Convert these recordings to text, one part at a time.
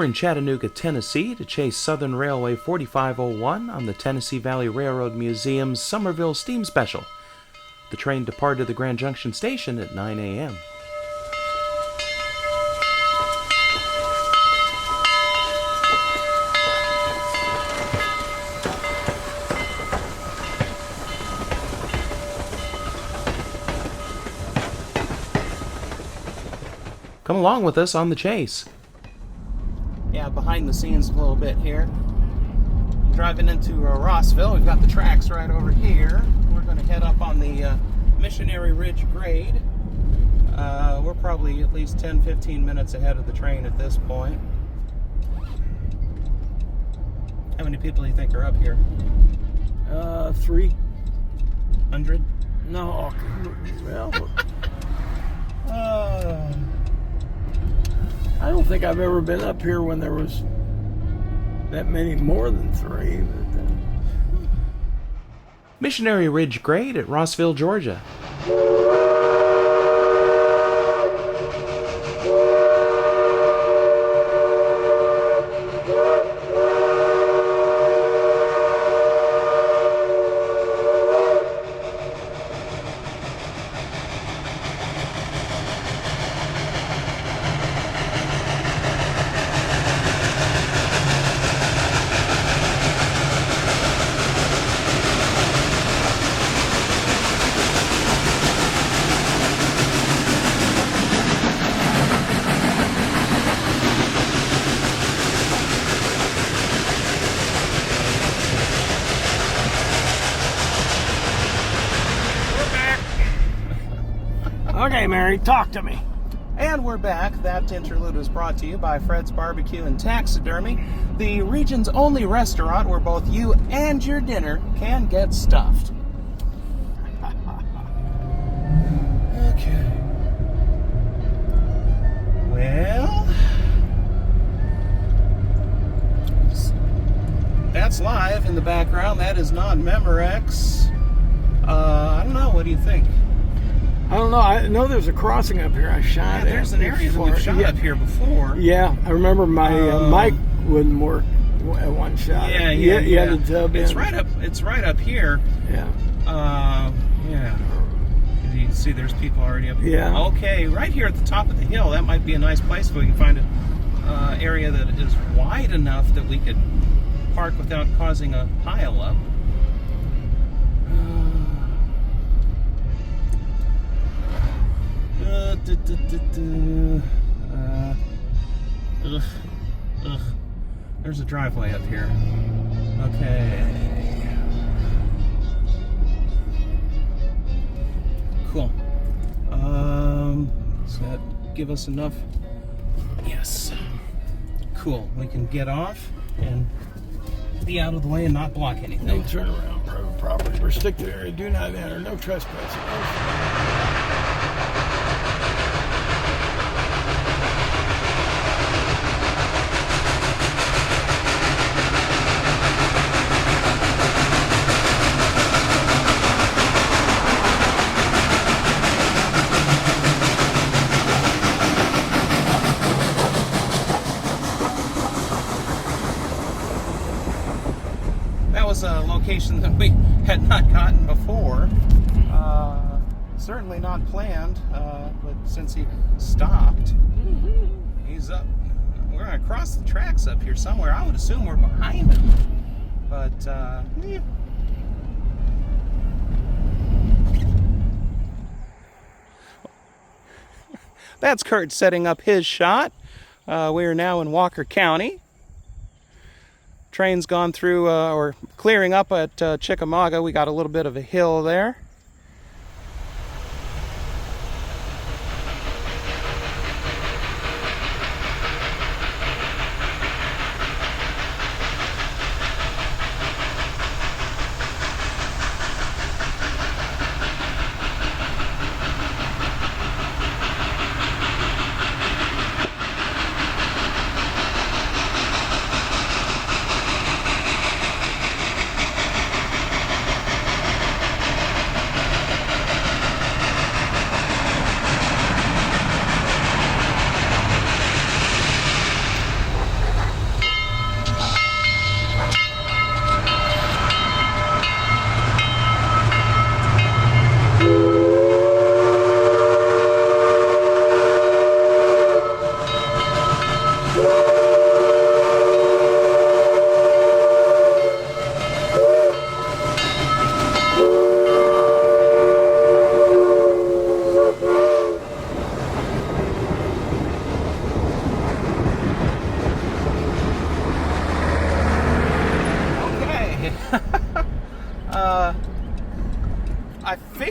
We're in Chattanooga, Tennessee to chase Southern Railway 4501 on the Tennessee Valley Railroad Museum's Summerville Steam Special. The train departed the Grand Junction station at 9 a.m. Come along with us on the chase. Yeah, behind the scenes a little bit here. Driving into Rossville, we've got the tracks right over here. We're going to head up on the Missionary Ridge grade. We're probably at least 10-15 minutes ahead of the train at this point. How many people do you think are up here? 300? No. Well, I don't think I've ever been up here when there was that many more than 3. But, Missionary Ridge grade at Rossville, Georgia. Okay, Mary, talk to me. And we're back. That interlude was brought to you by Fred's Barbecue and Taxidermy, the region's only restaurant where both you and your dinner can get stuffed. Okay. Well, that's live in the background. That is non-Memorex. I don't know. What do you think? I don't know. I know there's a crossing up here. I shot at. There's an area that we've shot up here before. Yeah, I remember my mic wouldn't work at one shot. Yeah. You had to dub it's in. It's right up here. Yeah. Yeah. You can see there's people already up here. Yeah. Okay, right here at the top of the hill. That might be a nice place if we can find an area that is wide enough that we could park without causing a pile-up. There's a driveway up here. Okay. Cool. Does that give us enough? Yes. Cool. We can get off and be out of the way and not block anything. No turn around, private property. Restricted area. Do not enter. No trespassing. That was a location that we had not gotten before. Certainly not planned, but since he stopped, he's up. We're going to cross the tracks up here somewhere. I would assume we're behind him, but yeah. That's Kurt setting up his shot. We are now in Walker County. Train's gone through, or clearing up at Chickamauga. We got a little bit of a hill there.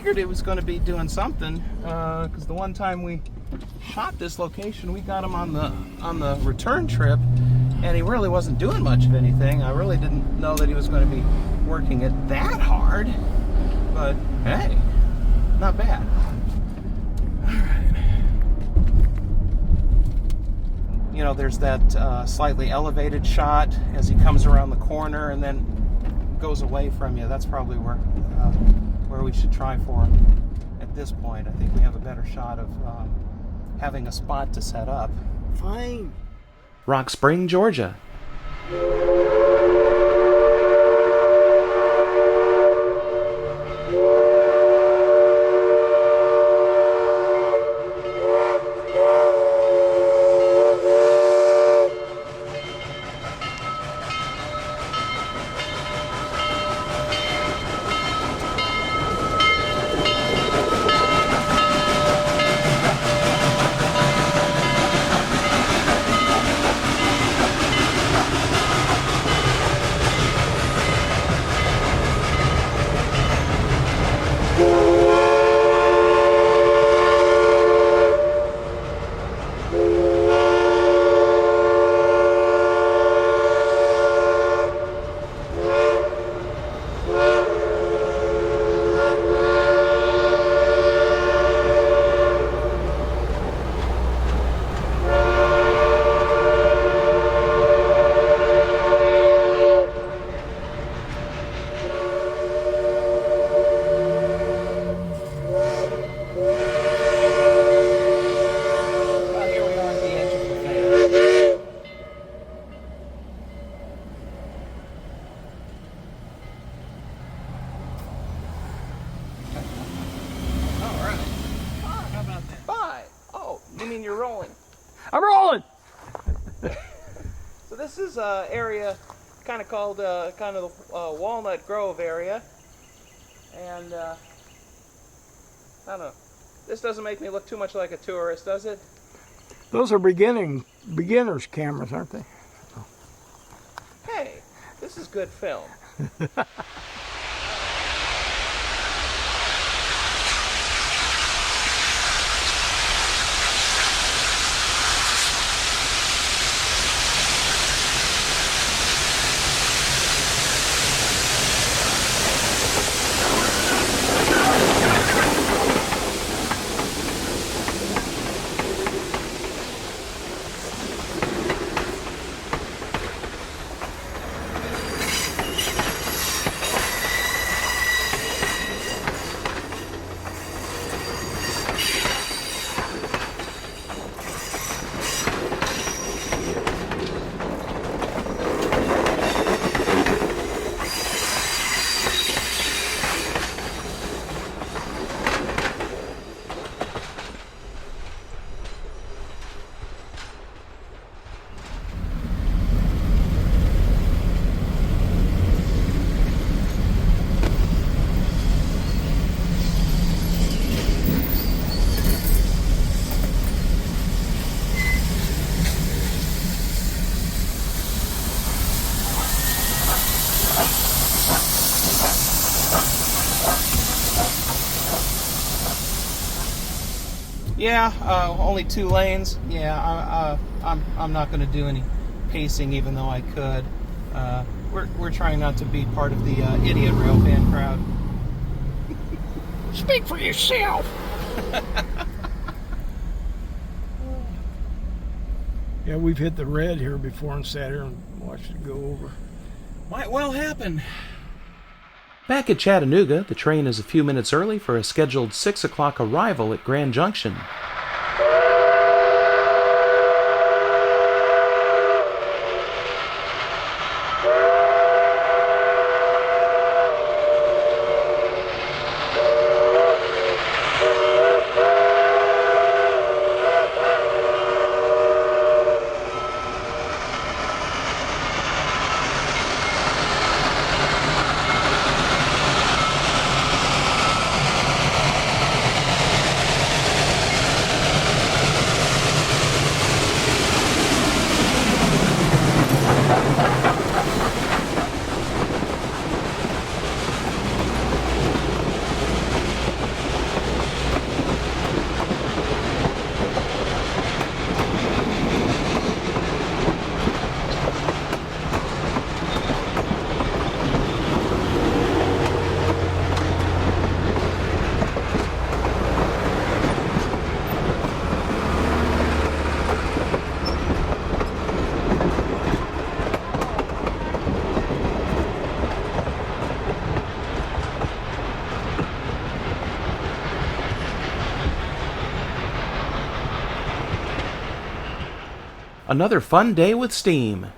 figured it was going to be doing something, because the one time we shot this location, we got him on the return trip, and he really wasn't doing much of anything. I really didn't know that he was going to be working it that hard, but hey, not bad. All right. You know, there's that slightly elevated shot as he comes around the corner and then goes away from you. That's probably where we should try for at this point. I think we have a better shot of having a spot to set up. Fine. Rock Spring, Georgia. You're rolling. I'm rolling. So this is an area kind of called the Walnut Grove area, and I don't know. This doesn't make me look too much like a tourist, does it? Those are beginners cameras, aren't they? Hey, this is good film. Yeah, only 2 lanes. Yeah, I'm not going to do any pacing, even though I could. We're trying not to be part of the idiot Railfan crowd. Speak for yourself. Yeah, we've hit the red here before and sat here and watched it go over. Might well happen. Back at Chattanooga, the train is a few minutes early for a scheduled 6 o'clock arrival at Grand Junction. another fun day with steam.